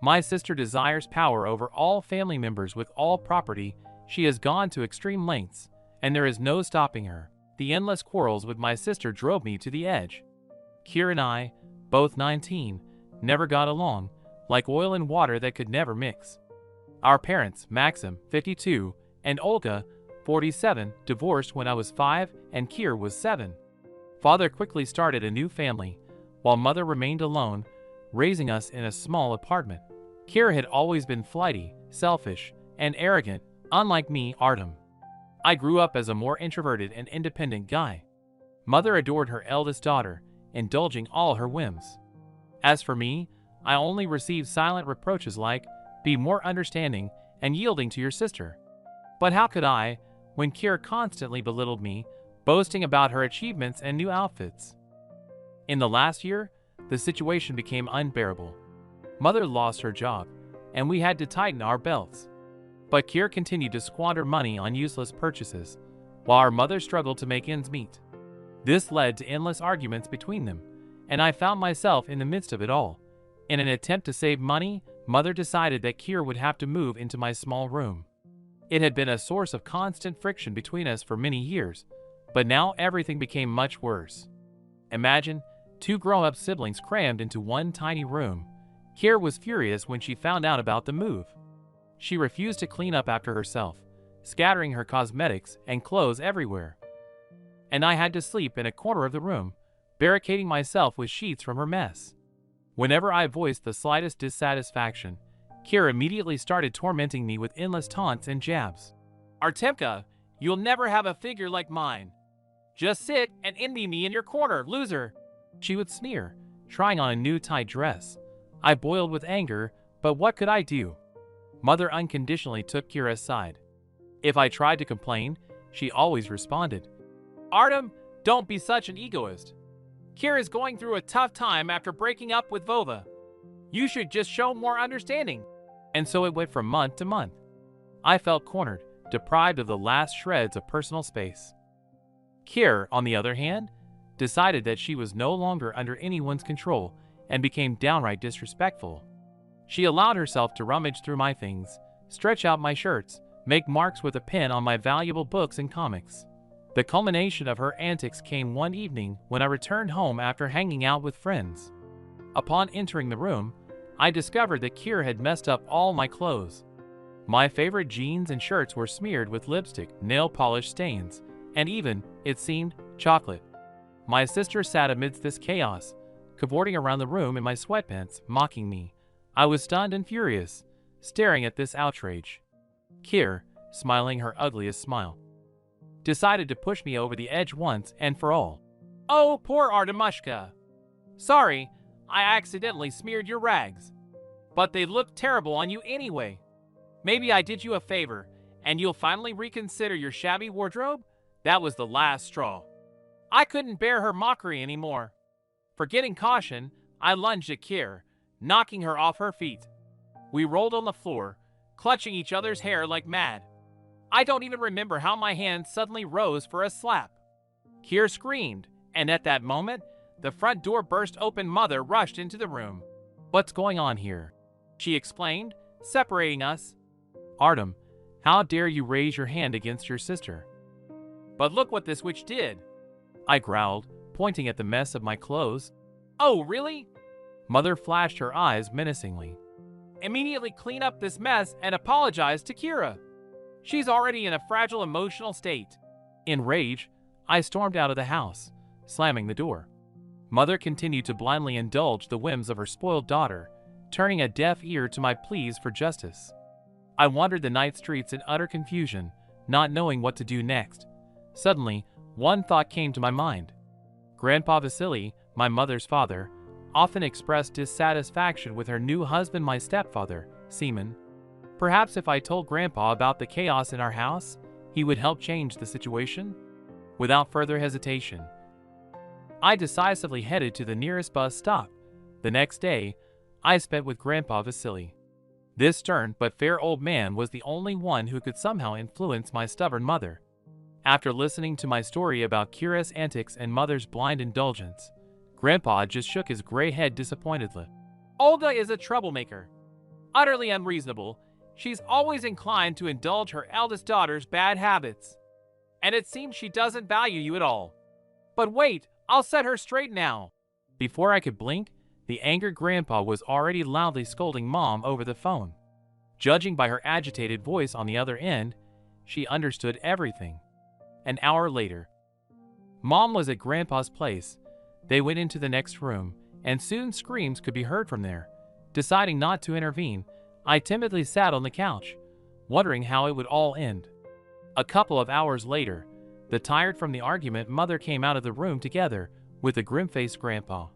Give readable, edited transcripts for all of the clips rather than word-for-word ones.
My sister desires power over all family members with all property. She has gone to extreme lengths, and there is no stopping her. The endless quarrels with my sister drove me to the edge. Kira and I, both 19, never got along, like oil and water that could never mix. Our parents, Maxim, 52, and Olga, 47, divorced when I was 5 and Kira was 7. Father quickly started a new family, while mother remained alone, raising us in a small apartment. Kira had always been flighty, selfish, and arrogant, unlike me, Artem. I grew up as a more introverted and independent guy. Mother adored her eldest daughter, indulging all her whims. As for me, I only received silent reproaches like, "Be more understanding and yielding to your sister." But how could I, when Kira constantly belittled me, boasting about her achievements and new outfits? In the last year, the situation became unbearable. Mother lost her job, and we had to tighten our belts. But Kira continued to squander money on useless purchases, while our mother struggled to make ends meet. This led to endless arguments between them, and I found myself in the midst of it all. In an attempt to save money, Mother decided that Kira would have to move into my small room. It had been a source of constant friction between us for many years, but now everything became much worse. Imagine 2 grown-up siblings crammed into one tiny room. Kira was furious when she found out about the move. She refused to clean up after herself, scattering her cosmetics and clothes everywhere. And I had to sleep in a corner of the room, barricading myself with sheets from her mess. Whenever I voiced the slightest dissatisfaction, Kira immediately started tormenting me with endless taunts and jabs. "Artemka, you'll never have a figure like mine. Just sit and envy me in your corner, loser," she would sneer, trying on a new tight dress. I boiled with anger, but what could I do? Mother unconditionally took Kira's side. If I tried to complain, she always responded, "Artem, don't be such an egoist. Kira is going through a tough time after breaking up with Vova. You should just show more understanding." And so it went from month to month. I felt cornered, deprived of the last shreds of personal space. Kira, on the other hand, decided that she was no longer under anyone's control and became downright disrespectful. She allowed herself to rummage through my things, stretch out my shirts, make marks with a pen on my valuable books and comics. The culmination of her antics came one evening when I returned home after hanging out with friends. Upon entering the room, I discovered that Kira had messed up all my clothes. My favorite jeans and shirts were smeared with lipstick, nail polish stains, and even, it seemed, chocolate. My sister sat amidst this chaos, cavorting around the room in my sweatpants, mocking me. I was stunned and furious, staring at this outrage. Kira, smiling her ugliest smile, decided to push me over the edge once and for all. "Oh, poor Artemushka. Sorry, I accidentally smeared your rags. But they looked terrible on you anyway. Maybe I did you a favor, and you'll finally reconsider your shabby wardrobe?" That was the last straw. I couldn't bear her mockery anymore. Forgetting caution, I lunged at Kira, knocking her off her feet. We rolled on the floor, clutching each other's hair like mad. I don't even remember how my hand suddenly rose for a slap. Kira screamed, and at that moment, the front door burst open. Mother rushed into the room. "What's going on here?" she explained, separating us. "Artem, how dare you raise your hand against your sister?" "But look what this witch did," I growled, pointing at the mess of my clothes. "Oh, really?" Mother flashed her eyes menacingly. "Immediately clean up this mess and apologize to Kira. She's already in a fragile emotional state." In rage, I stormed out of the house, slamming the door. Mother continued to blindly indulge the whims of her spoiled daughter, turning a deaf ear to my pleas for justice. I wandered the night streets in utter confusion, not knowing what to do next. Suddenly, one thought came to my mind. Grandpa Vasily, my mother's father, often expressed dissatisfaction with her new husband, my stepfather, Seaman. Perhaps if I told Grandpa about the chaos in our house, he would help change the situation? Without further hesitation, I decisively headed to the nearest bus stop. The next day, I spent with Grandpa Vasily. This stern but fair old man was the only one who could somehow influence my stubborn mother. After listening to my story about Kira's antics and Mother's blind indulgence, Grandpa just shook his gray head disappointedly. "Olga is a troublemaker. utterly unreasonable. She's always inclined to indulge her eldest daughter's bad habits. And it seems she doesn't value you at all. But wait, I'll set her straight now." Before I could blink, the angered grandpa was already loudly scolding Mom over the phone. Judging by her agitated voice on the other end, she understood everything. An hour later, Mom was at Grandpa's place. They went into the next room, and soon screams could be heard from there. Deciding not to intervene, I timidly sat on the couch, wondering how it would all end. A couple of hours later, the tired from the argument mother came out of the room together with the grim-faced grandpa.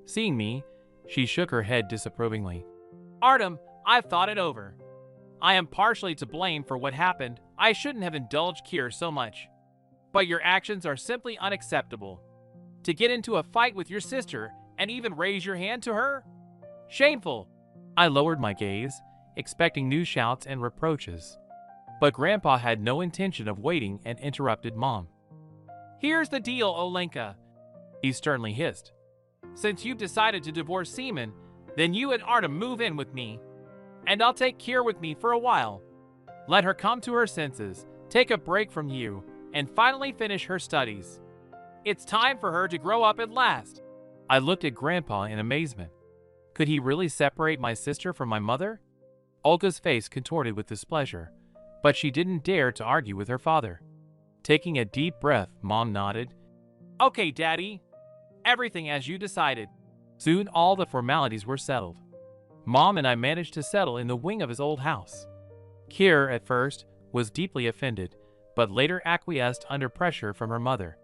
Seeing me, she shook her head disapprovingly. "Artem, I've thought it over. I am partially to blame for what happened. I shouldn't have indulged Kier so much. But your actions are simply unacceptable. To get into a fight with your sister and even raise your hand to her? Shameful." I lowered my gaze, expecting new shouts and reproaches. But Grandpa had no intention of waiting and interrupted Mom. "Here's the deal, Olenka," he sternly hissed. "Since you've decided to divorce Seaman, then you and Artem move in with me. And I'll take Kier with me for a while. Let her come to her senses, take a break from you, and finally finish her studies. It's time for her to grow up at last." I looked at Grandpa in amazement. Could he really separate my sister from my mother? Olga's face contorted with displeasure, but she didn't dare to argue with her father. Taking a deep breath, Mom nodded. "Okay, Daddy. Everything as you decided." Soon all the formalities were settled. Mom and I managed to settle in the wing of his old house. Kier, at first, was deeply offended, but later acquiesced under pressure from her mother,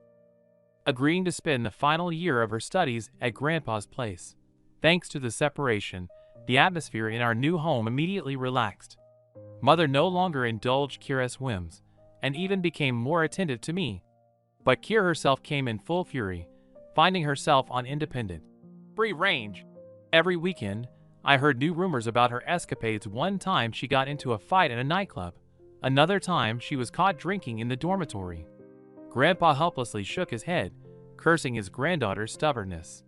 agreeing to spend the final year of her studies at Grandpa's place. Thanks to the separation, the atmosphere in our new home immediately relaxed. Mother no longer indulged Kira's whims, and even became more attentive to me. But Kira herself came in full fury, finding herself on independent, free range. Every weekend, I heard new rumors about her escapades. One time she got into a fight at a nightclub. Another time she was caught drinking in the dormitory. Grandpa helplessly shook his head, cursing his granddaughter's stubbornness.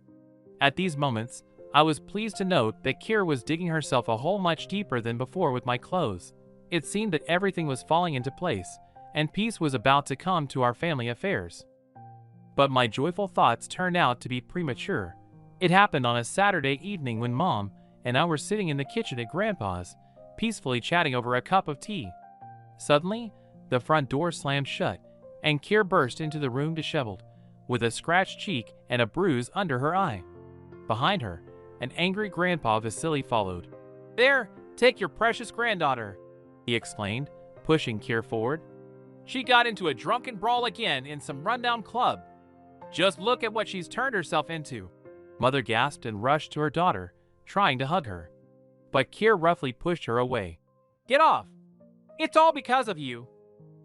At these moments, I was pleased to note that Kira was digging herself a hole much deeper than before with my clothes. It seemed that everything was falling into place, and peace was about to come to our family affairs. But my joyful thoughts turned out to be premature. It happened on a Saturday evening when Mom and I were sitting in the kitchen at Grandpa's, peacefully chatting over a cup of tea. Suddenly, the front door slammed shut, and Kira burst into the room disheveled, with a scratched cheek and a bruise under her eye. Behind her, an angry Grandpa Vasily followed. "There, take your precious granddaughter," he explained, pushing Kira forward. "She got into a drunken brawl again in some rundown club. Just look at what she's turned herself into." Mother gasped and rushed to her daughter, trying to hug her. But Kira roughly pushed her away. "Get off! It's all because of you.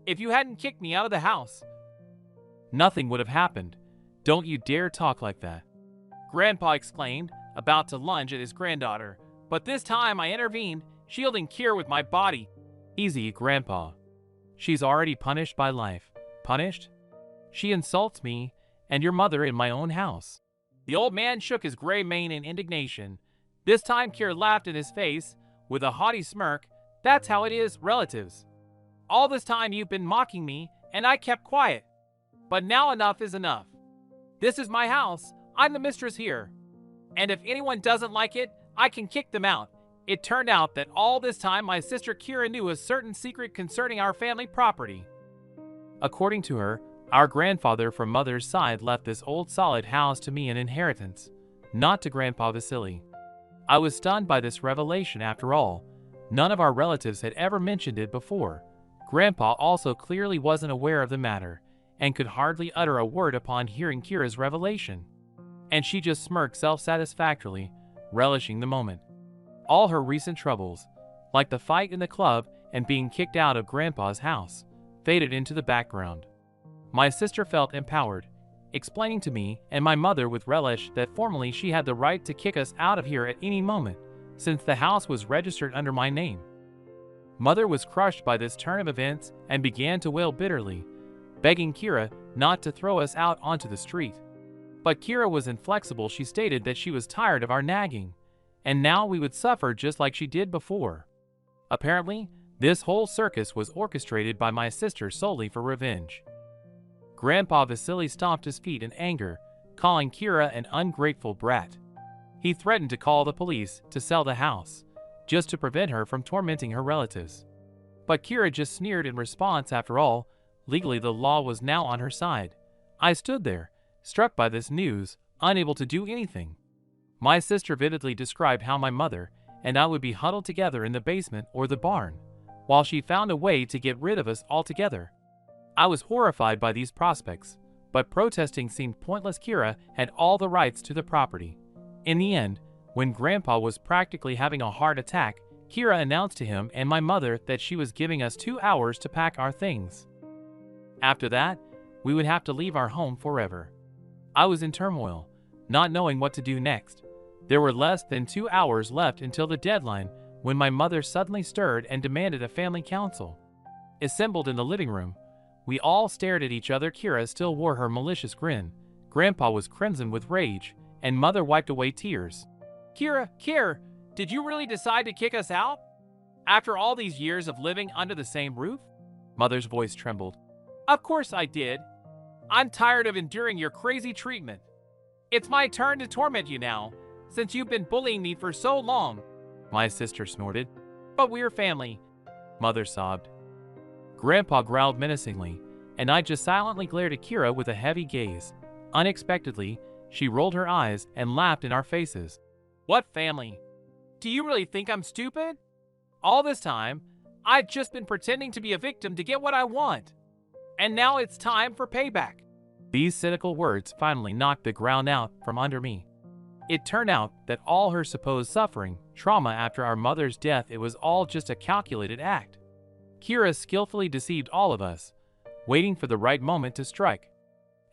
If you hadn't kicked me out of the house, nothing would have happened. Don't you dare talk like that," Grandpa exclaimed, about to lunge at his granddaughter. But this time I intervened, shielding Kira with my body. "Easy, Grandpa. She's already punished by life." "Punished? She insults me and your mother in my own house." The old man shook his gray mane in indignation. This time Kira laughed in his face with a haughty smirk. "That's how it is, relatives. All this time you've been mocking me, and I kept quiet. But now enough is enough. This is my house. I'm the mistress here. And if anyone doesn't like it, I can kick them out." It turned out that all this time my sister Kira knew a certain secret concerning our family property. According to her, our grandfather from mother's side left this old solid house to me in inheritance, not to Grandpa Vasily. I was stunned by this revelation. After all, none of our relatives had ever mentioned it before. Grandpa also clearly wasn't aware of the matter, and could hardly utter a word upon hearing Kira's revelation. And she just smirked self-satisfactorily, relishing the moment. All her recent troubles, like the fight in the club and being kicked out of Grandpa's house, faded into the background. My sister felt empowered, explaining to me and my mother with relish that formally she had the right to kick us out of here at any moment, since the house was registered under my name. Mother was crushed by this turn of events and began to wail bitterly, begging Kira not to throw us out onto the street. But Kira was inflexible. She stated that she was tired of our nagging, and now we would suffer just like she did before. Apparently, this whole circus was orchestrated by my sister solely for revenge. Grandpa Vasily stomped his feet in anger, calling Kira an ungrateful brat. He threatened to call the police to sell the house, just to prevent her from tormenting her relatives. But Kira just sneered in response. After all, legally the law was now on her side. I stood there, struck by this news, unable to do anything. My sister vividly described how my mother and I would be huddled together in the basement or the barn, while she found a way to get rid of us altogether. I was horrified by these prospects, but protesting seemed pointless. Kira had all the rights to the property. In the end, when Grandpa was practically having a heart attack, Kira announced to him and my mother that she was giving us 2 hours to pack our things. After that, we would have to leave our home forever. I was in turmoil, not knowing what to do next. There were less than 2 hours left until the deadline when my mother suddenly stirred and demanded a family council. Assembled in the living room, we all stared at each other. Kira still wore her malicious grin. Grandpa was crimson with rage, and Mother wiped away tears. Kira, did you really decide to kick us out? After all these years of living under the same roof? Mother's voice trembled. Of course I did. I'm tired of enduring your crazy treatment. It's my turn to torment you now, since you've been bullying me for so long. My sister snorted. But we're family, Mother sobbed. Grandpa growled menacingly, and I just silently glared at Kira with a heavy gaze. Unexpectedly, she rolled her eyes and laughed in our faces. What family? Do you really think I'm stupid? All this time, I've just been pretending to be a victim to get what I want. And now it's time for payback. These cynical words finally knocked the ground out from under me. It turned out that all her supposed suffering, trauma after our mother's death, it was all just a calculated act. Kira skillfully deceived all of us, waiting for the right moment to strike.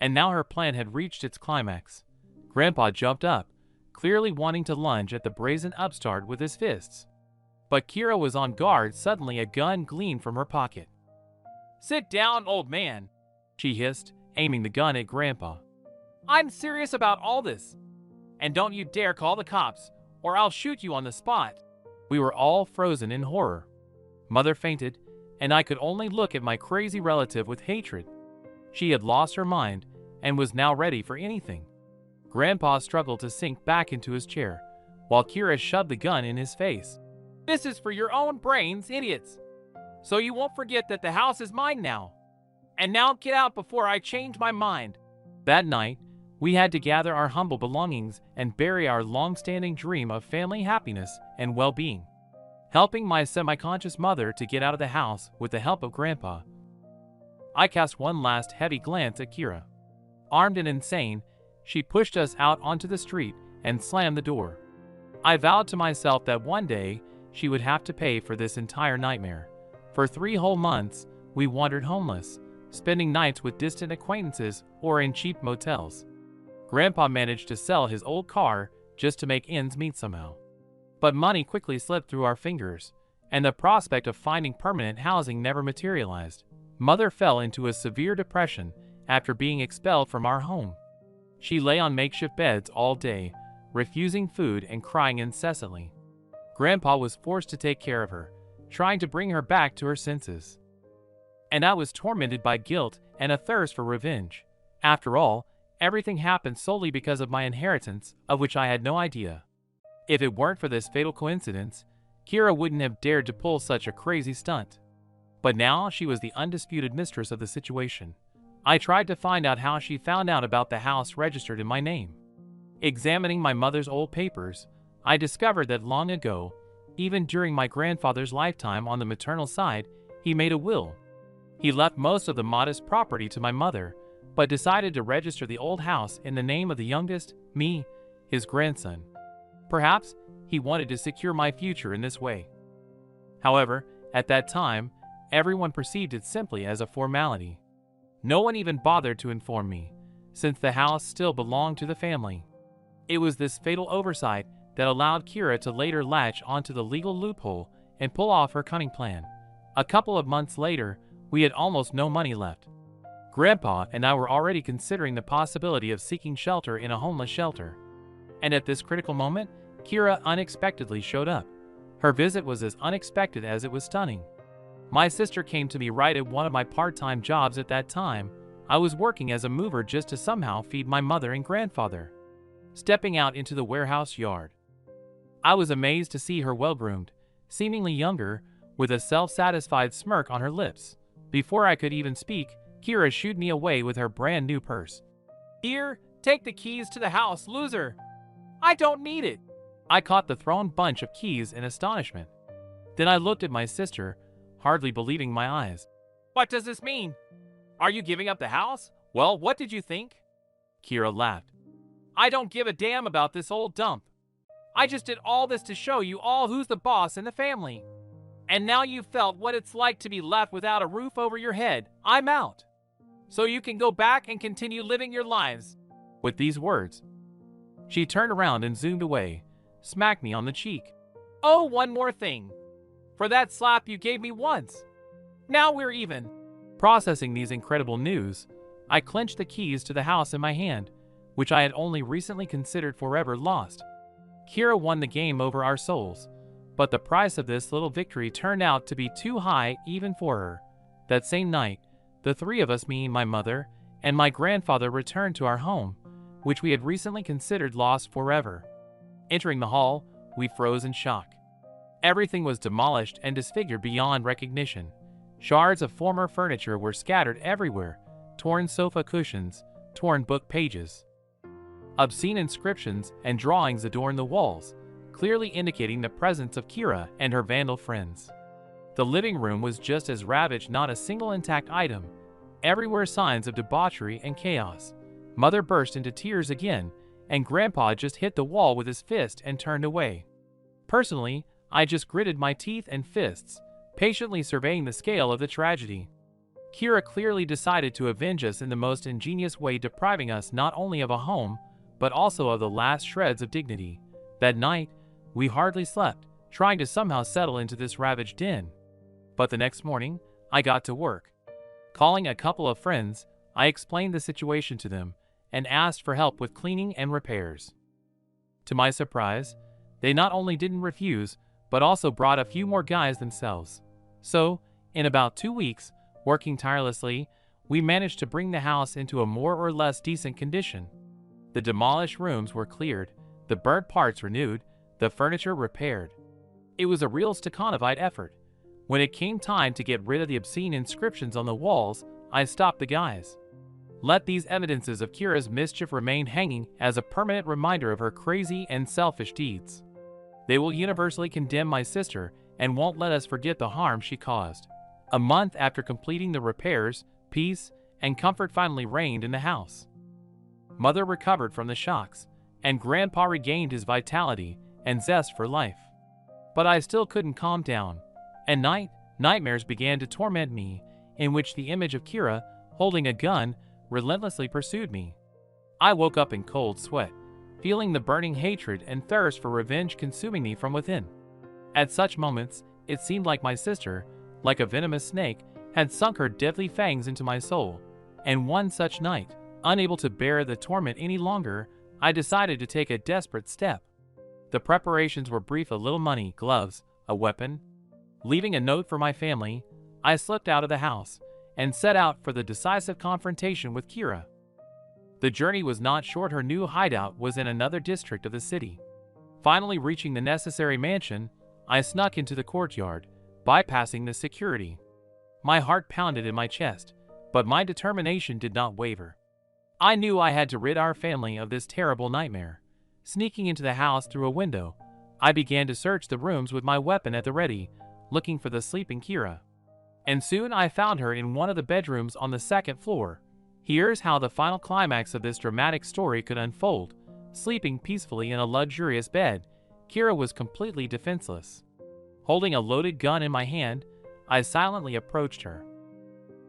And now her plan had reached its climax. Grandpa jumped up, clearly wanting to lunge at the brazen upstart with his fists. But Kira was on guard. Suddenly a gun gleamed from her pocket. Sit down, old man, she hissed, aiming the gun at Grandpa. I'm serious about all this. And don't you dare call the cops, or I'll shoot you on the spot. We were all frozen in horror. Mother fainted, and I could only look at my crazy relative with hatred. She had lost her mind and was now ready for anything. Grandpa struggled to sink back into his chair, while Kira shoved the gun in his face. This is for your own brains, idiots. So you won't forget that the house is mine now. And now get out before I change my mind. That night, we had to gather our humble belongings and bury our long-standing dream of family happiness and well-being. Helping my semi-conscious mother to get out of the house with the help of Grandpa, I cast one last heavy glance at Kira. Armed and insane, she pushed us out onto the street and slammed the door. I vowed to myself that one day she would have to pay for this entire nightmare. For 3 whole months, we wandered homeless, spending nights with distant acquaintances or in cheap motels. Grandpa managed to sell his old car just to make ends meet somehow. But money quickly slipped through our fingers, and the prospect of finding permanent housing never materialized. Mother fell into a severe depression after being expelled from our home. She lay on makeshift beds all day, refusing food and crying incessantly. Grandpa was forced to take care of her, trying to bring her back to her senses. And I was tormented by guilt and a thirst for revenge. After all, everything happened solely because of my inheritance, of which I had no idea. If it weren't for this fatal coincidence, Kira wouldn't have dared to pull such a crazy stunt. But now she was the undisputed mistress of the situation. I tried to find out how she found out about the house registered in my name. Examining my mother's old papers, I discovered that long ago, even during my grandfather's lifetime on the maternal side, he made a will. He left most of the modest property to my mother, but decided to register the old house in the name of the youngest, me, his grandson. Perhaps he wanted to secure my future in this way. However, at that time, everyone perceived it simply as a formality. No one even bothered to inform me, since the house still belonged to the family. It was this fatal oversight that allowed Kira to later latch onto the legal loophole and pull off her cunning plan. A couple of months later, we had almost no money left. Grandpa and I were already considering the possibility of seeking shelter in a homeless shelter. And at this critical moment, Kira unexpectedly showed up. Her visit was as unexpected as it was stunning. My sister came to me right at one of my part-time jobs at that time. I was working as a mover just to somehow feed my mother and grandfather. Stepping out into the warehouse yard, I was amazed to see her well-groomed, seemingly younger, with a self-satisfied smirk on her lips. Before I could even speak, Kira shooed me away with her brand new purse. "Here, take the keys to the house, loser! I don't need it!" I caught the thrown bunch of keys in astonishment. Then I looked at my sister, hardly believing my eyes. "What does this mean? Are you giving up the house? Well, what did you think?" Kira laughed. "I don't give a damn about this old dump. I just did all this to show you all who's the boss in the family. And now you've felt what it's like to be left without a roof over your head. I'm out. So you can go back and continue living your lives." With these words, she turned around and zoomed away, smacked me on the cheek. "Oh, one more thing. For that slap you gave me once. Now we're even." Processing these incredible news, I clenched the keys to the house in my hand, which I had only recently considered forever lost. Kira won the game over our souls, but the price of this little victory turned out to be too high even for her. That same night, the three of us, me, my mother, and my grandfather, returned to our home, which we had recently considered lost forever. Entering the hall, we froze in shock. Everything was demolished and disfigured beyond recognition. Shards of former furniture were scattered everywhere, torn sofa cushions, torn book pages. Obscene inscriptions and drawings adorned the walls, clearly indicating the presence of Kira and her vandal friends. The living room was just as ravaged, not a single intact item. Everywhere signs of debauchery and chaos. Mother burst into tears again, and Grandpa just hit the wall with his fist and turned away. Personally, I just gritted my teeth and fists, patiently surveying the scale of the tragedy. Kira clearly decided to avenge us in the most ingenious way, depriving us not only of a home, but also of the last shreds of dignity. That night, we hardly slept, trying to somehow settle into this ravaged den. But the next morning, I got to work. Calling a couple of friends, I explained the situation to them and asked for help with cleaning and repairs. To my surprise, they not only didn't refuse, but also brought a few more guys themselves. So, in about 2 weeks, working tirelessly, we managed to bring the house into a more or less decent condition. The demolished rooms were cleared, the burnt parts renewed, the furniture repaired. It was a real Stakhanovite effort. When it came time to get rid of the obscene inscriptions on the walls, I stopped the guys. Let these evidences of Kira's mischief remain hanging as a permanent reminder of her crazy and selfish deeds. They will universally condemn my sister and won't let us forget the harm she caused. A month after completing the repairs, peace and comfort finally reigned in the house. Mother recovered from the shocks, and Grandpa regained his vitality and zest for life. But I still couldn't calm down, and nightmares began to torment me, in which the image of Kira, holding a gun, relentlessly pursued me. I woke up in cold sweat, feeling the burning hatred and thirst for revenge consuming me from within. At such moments, it seemed like my sister, like a venomous snake, had sunk her deadly fangs into my soul. And one such night, unable to bear the torment any longer, I decided to take a desperate step. The preparations were brief: a little money, gloves, a weapon. Leaving a note for my family, I slipped out of the house and set out for the decisive confrontation with Kira. The journey was not short. Her new hideout was in another district of the city. Finally reaching the necessary mansion, I snuck into the courtyard, bypassing the security. My heart pounded in my chest, but my determination did not waver. I knew I had to rid our family of this terrible nightmare. Sneaking into the house through a window, I began to search the rooms with my weapon at the ready, looking for the sleeping Kira. And soon I found her in one of the bedrooms on the second floor. Here's how the final climax of this dramatic story could unfold. Sleeping peacefully in a luxurious bed, Kira was completely defenseless. Holding a loaded gun in my hand, I silently approached her.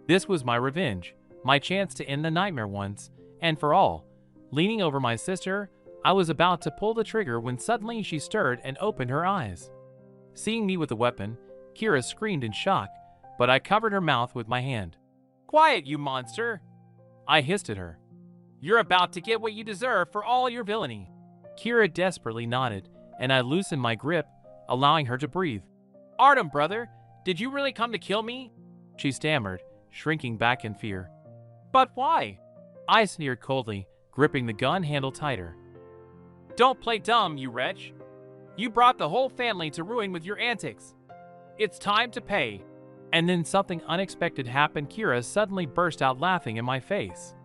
This was my revenge, my chance to end the nightmare once and for all. Leaning over my sister, I was about to pull the trigger when suddenly she stirred and opened her eyes. Seeing me with the weapon, Kira screamed in shock, but I covered her mouth with my hand. "Quiet, you monster!" I hissed at her. "You're about to get what you deserve for all your villainy." Kira desperately nodded, and I loosened my grip, allowing her to breathe. "Artem, brother, did you really come to kill me?" she stammered, shrinking back in fear. "But why?" I sneered coldly, gripping the gun handle tighter. "Don't play dumb, you wretch. You brought the whole family to ruin with your antics. It's time to pay." And then something unexpected happened. Kira suddenly burst out laughing in my face.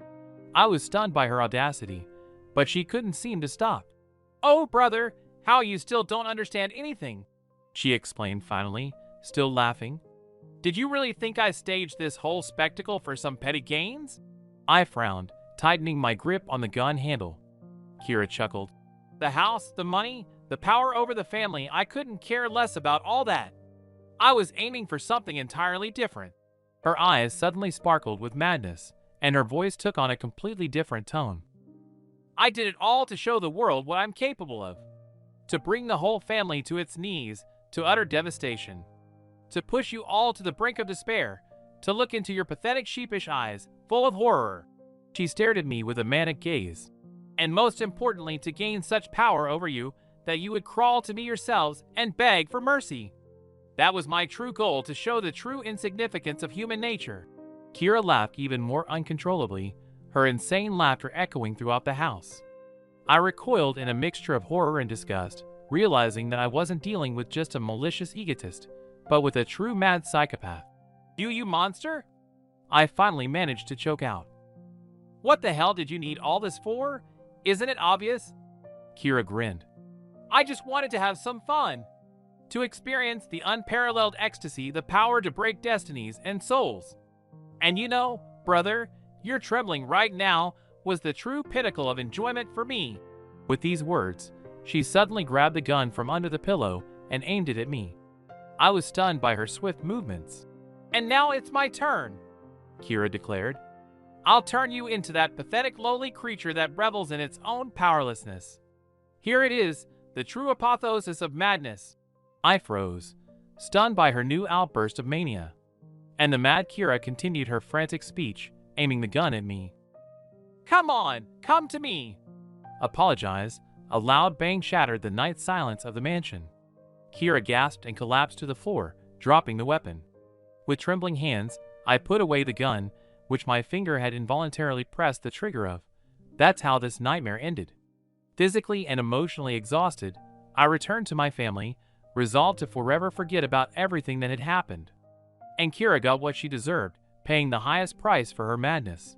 I was stunned by her audacity, but she couldn't seem to stop. "Oh, brother, how you still don't understand anything," she explained finally, still laughing. "Did you really think I staged this whole spectacle for some petty gains?" I frowned, tightening my grip on the gun handle. Kira chuckled. "The house, the money, the power over the family, I couldn't care less about all that. I was aiming for something entirely different." Her eyes suddenly sparkled with madness, and her voice took on a completely different tone. "I did it all to show the world what I'm capable of. To bring the whole family to its knees, to utter devastation. To push you all to the brink of despair. To look into your pathetic sheepish eyes, full of horror." She stared at me with a manic gaze. "And most importantly, to gain such power over you that you would crawl to me yourselves and beg for mercy. That was my true goal, to show the true insignificance of human nature." Kira laughed even more uncontrollably, her insane laughter echoing throughout the house. I recoiled in a mixture of horror and disgust, realizing that I wasn't dealing with just a malicious egotist, but with a true mad psychopath. You monster?" I finally managed to choke out. "What the hell did you need all this for? Isn't it obvious?" Kira grinned. "I just wanted to have some fun. To experience the unparalleled ecstasy, the power to break destinies and souls. And you know, brother, your trembling right now was the true pinnacle of enjoyment for me." With these words, she suddenly grabbed the gun from under the pillow and aimed it at me. I was stunned by her swift movements. "And now it's my turn," Kira declared. "I'll turn you into that pathetic lowly creature that revels in its own powerlessness. Here it is, the true apotheosis of madness." I froze, stunned by her new outburst of mania. And the mad Kira continued her frantic speech, aiming the gun at me. "Come on, come to me." "Apologize." A loud bang shattered the night silence of the mansion. Kira gasped and collapsed to the floor, dropping the weapon. With trembling hands, I put away the gun, which my finger had involuntarily pressed the trigger of. That's how this nightmare ended. Physically and emotionally exhausted, I returned to my family, resolved to forever forget about everything that had happened. And Kira got what she deserved, paying the highest price for her madness.